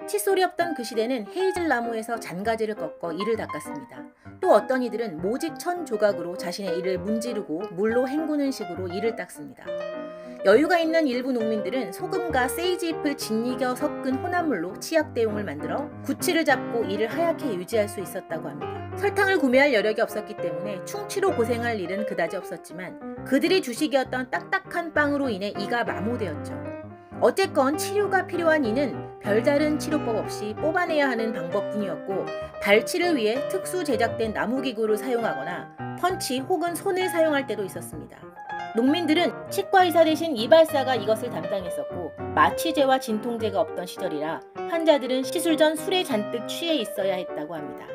칫솔이 없던 그 시대는 헤이즐 나무에서 잔가지를 꺾어 이를 닦았습니다. 또 어떤 이들은 모직 천 조각으로 자신의 이를 문지르고 물로 헹구는 식으로 이를 닦습니다. 여유가 있는 일부 농민들은 소금과 세이지 잎을 짓이겨 섞은 혼합물로 치약 대용을 만들어 구취를 잡고 이를 하얗게 유지할 수 있었다고 합니다. 설탕을 구매할 여력이 없었기 때문에 충치로 고생할 일은 그다지 없었지만 그들이 주식이었던 딱딱한 빵으로 인해 이가 마모되었죠. 어쨌건 치료가 필요한 이는 별다른 치료법 없이 뽑아내야 하는 방법뿐이었고 발치를 위해 특수 제작된 나무기구를 사용하거나 펀치 혹은 손을 사용할 때도 있었습니다. 농민들은 치과의사 대신 이발사가 이것을 담당했었고 마취제와 진통제가 없던 시절이라 환자들은 시술 전 술에 잔뜩 취해 있어야 했다고 합니다.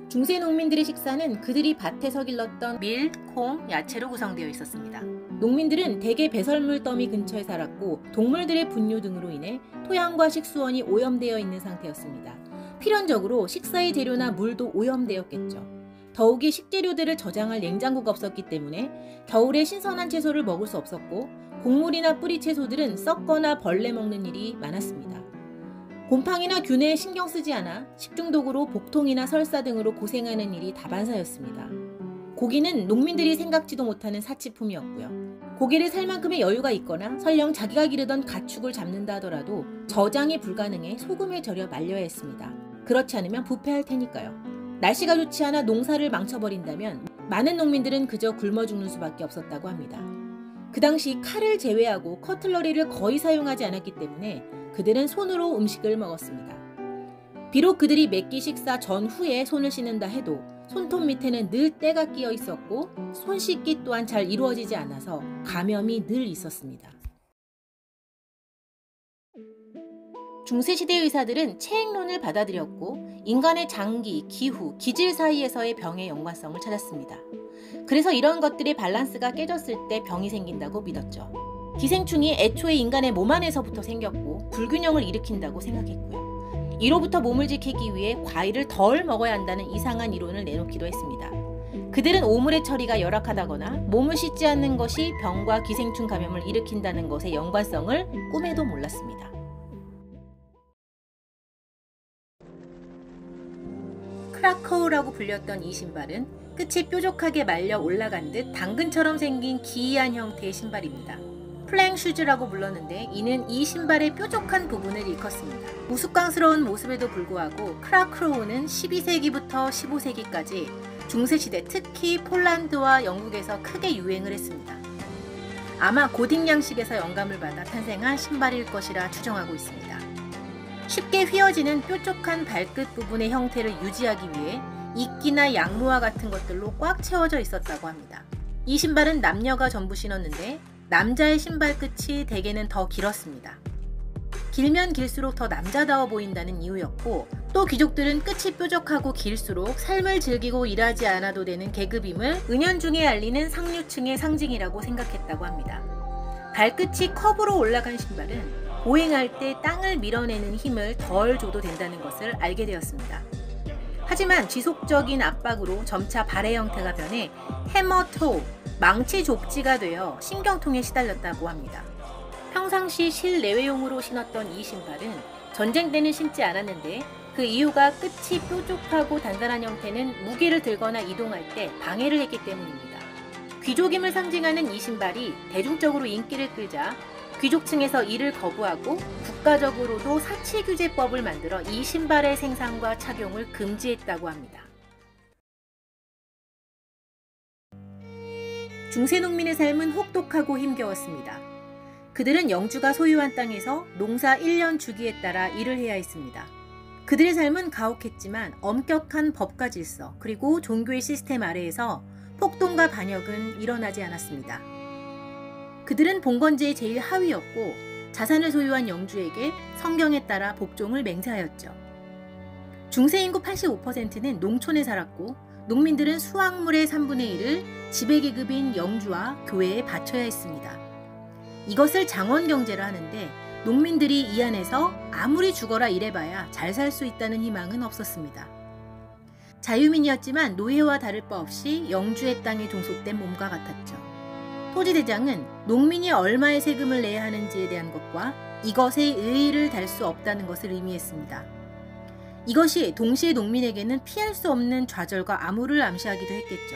중세 농민들의 식사는 그들이 밭에서 길렀던 밀, 콩, 야채로 구성되어 있었습니다. 농민들은 대개 배설물 더미 근처에 살았고 동물들의 분뇨 등으로 인해 토양과 식수원이 오염되어 있는 상태였습니다. 필연적으로 식사의 재료나 물도 오염되었겠죠. 더욱이 식재료들을 저장할 냉장고가 없었기 때문에 겨울에 신선한 채소를 먹을 수 없었고 곡물이나 뿌리 채소들은 썩거나 벌레 먹는 일이 많았습니다. 곰팡이나 균에 신경 쓰지 않아 식중독으로 복통이나 설사 등으로 고생하는 일이 다반사였습니다. 고기는 농민들이 생각지도 못하는 사치품이었고요. 고기를 살 만큼의 여유가 있거나 설령 자기가 기르던 가축을 잡는다 하더라도 저장이 불가능해 소금에 절여 말려야 했습니다. 그렇지 않으면 부패할 테니까요. 날씨가 좋지 않아 농사를 망쳐버린다면 많은 농민들은 그저 굶어 죽는 수밖에 없었다고 합니다. 그 당시 칼을 제외하고 커틀러리를 거의 사용하지 않았기 때문에 그들은 손으로 음식을 먹었습니다. 비록 그들이 몇 끼 식사 전후에 손을 씻는다 해도 손톱 밑에는 늘 때가 끼어 있었고 손 씻기 또한 잘 이루어지지 않아서 감염이 늘 있었습니다. 중세시대 의사들은 체액론을 받아들였고 인간의 장기, 기후, 기질 사이에서의 병의 연관성을 찾았습니다. 그래서 이런 것들의 밸런스가 깨졌을 때 병이 생긴다고 믿었죠. 기생충이 애초에 인간의 몸 안에서부터 생겼고 불균형을 일으킨다고 생각했고요. 이로부터 몸을 지키기 위해 과일을 덜 먹어야 한다는 이상한 이론을 내놓기도 했습니다. 그들은 오물의 처리가 열악하다거나 몸을 씻지 않는 것이 병과 기생충 감염을 일으킨다는 것의 연관성을 꿈에도 몰랐습니다. 크라커우라고 불렸던 이 신발은 끝이 뾰족하게 말려 올라간 듯 당근처럼 생긴 기이한 형태의 신발입니다. 플랭 슈즈라고 불렀는데 이는 이 신발의 뾰족한 부분을 일컫습니다. 우스꽝스러운 모습에도 불구하고 크라크로우는 12세기부터 15세기까지 중세시대 특히 폴란드와 영국에서 크게 유행을 했습니다. 아마 고딕 양식에서 영감을 받아 탄생한 신발일 것이라 추정하고 있습니다. 쉽게 휘어지는 뾰족한 발끝 부분의 형태를 유지하기 위해 이끼나 양모와 같은 것들로 꽉 채워져 있었다고 합니다. 이 신발은 남녀가 전부 신었는데 남자의 신발 끝이 대개는 더 길었습니다. 길면 길수록 더 남자다워 보인다는 이유였고 또 귀족들은 끝이 뾰족하고 길수록 삶을 즐기고 일하지 않아도 되는 계급임을 은연중에 알리는 상류층의 상징이라고 생각했다고 합니다. 발끝이 컵으로 올라간 신발은 보행할 때 땅을 밀어내는 힘을 덜 줘도 된다는 것을 알게 되었습니다. 하지만 지속적인 압박으로 점차 발의 형태가 변해 해머토, 망치 족지가 되어 신경통에 시달렸다고 합니다. 평상시 실내외용으로 신었던 이 신발은 전쟁 때는 신지 않았는데 그 이유가 끝이 뾰족하고 단단한 형태는 무기를 들거나 이동할 때 방해를 했기 때문입니다. 귀족임을 상징하는 이 신발이 대중적으로 인기를 끌자 귀족층에서 이를 거부하고 국가적으로도 사치규제법을 만들어 이 신발의 생산과 착용을 금지했다고 합니다. 중세 농민의 삶은 혹독하고 힘겨웠습니다. 그들은 영주가 소유한 땅에서 농사 1년 주기에 따라 일을 해야 했습니다. 그들의 삶은 가혹했지만 엄격한 법과 질서 그리고 종교의 시스템 아래에서 폭동과 반역은 일어나지 않았습니다. 그들은 봉건제의 제일 하위였고 자산을 소유한 영주에게 성경에 따라 복종을 맹세하였죠. 중세 인구 85%는 농촌에 살았고 농민들은 수확물의 3분의 1을 지배계급인 영주와 교회에 바쳐야 했습니다. 이것을 장원경제라 하는데 농민들이 이 안에서 아무리 죽어라 일해봐야 잘 살 수 있다는 희망은 없었습니다. 자유민이었지만 노예와 다를 바 없이 영주의 땅에 종속된 몸과 같았죠. 토지대장은 농민이 얼마의 세금을 내야 하는지에 대한 것과 이것에 의의를 달 수 없다는 것을 의미했습니다. 이것이 동시에 농민에게는 피할 수 없는 좌절과 암울을 암시하기도 했겠죠.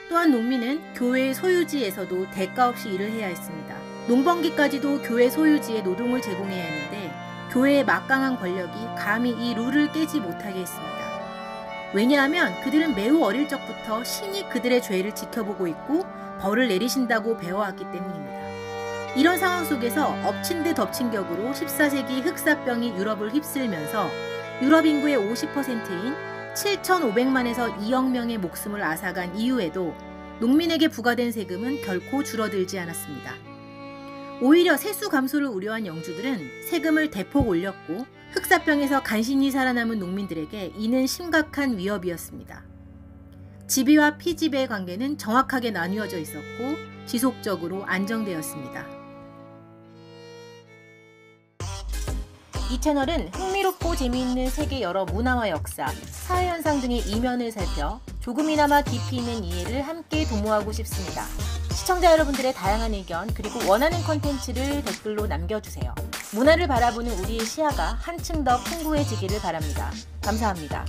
또한 농민은 교회의 소유지에서도 대가 없이 일을 해야 했습니다. 농번기까지도 교회 소유지에 노동을 제공해야 했는데 교회의 막강한 권력이 감히 이 룰을 깨지 못하게 했습니다. 왜냐하면 그들은 매우 어릴 적부터 신이 그들의 죄를 지켜보고 있고 벌을 내리신다고 배워왔기 때문입니다. 이런 상황 속에서 엎친 데 덮친 격으로 14세기 흑사병이 유럽을 휩쓸면서 유럽 인구의 50%인 7,500만에서 2억 명의 목숨을 앗아간 이후에도 농민에게 부과된 세금은 결코 줄어들지 않았습니다. 오히려 세수 감소를 우려한 영주들은 세금을 대폭 올렸고 흑사병에서 간신히 살아남은 농민들에게 이는 심각한 위협이었습니다. 지비와 피지배의 관계는 정확하게 나뉘어져 있었고 지속적으로 안정되었습니다. 이 채널은 흥미롭고 재미있는 세계 여러 문화와 역사, 사회현상 등의 이면을 살펴 조금이나마 깊이 있는 이해를 함께 도모하고 싶습니다. 시청자 여러분들의 다양한 의견 그리고 원하는 콘텐츠를 댓글로 남겨주세요. 문화를 바라보는 우리의 시야가 한층 더 풍부해지기를 바랍니다. 감사합니다.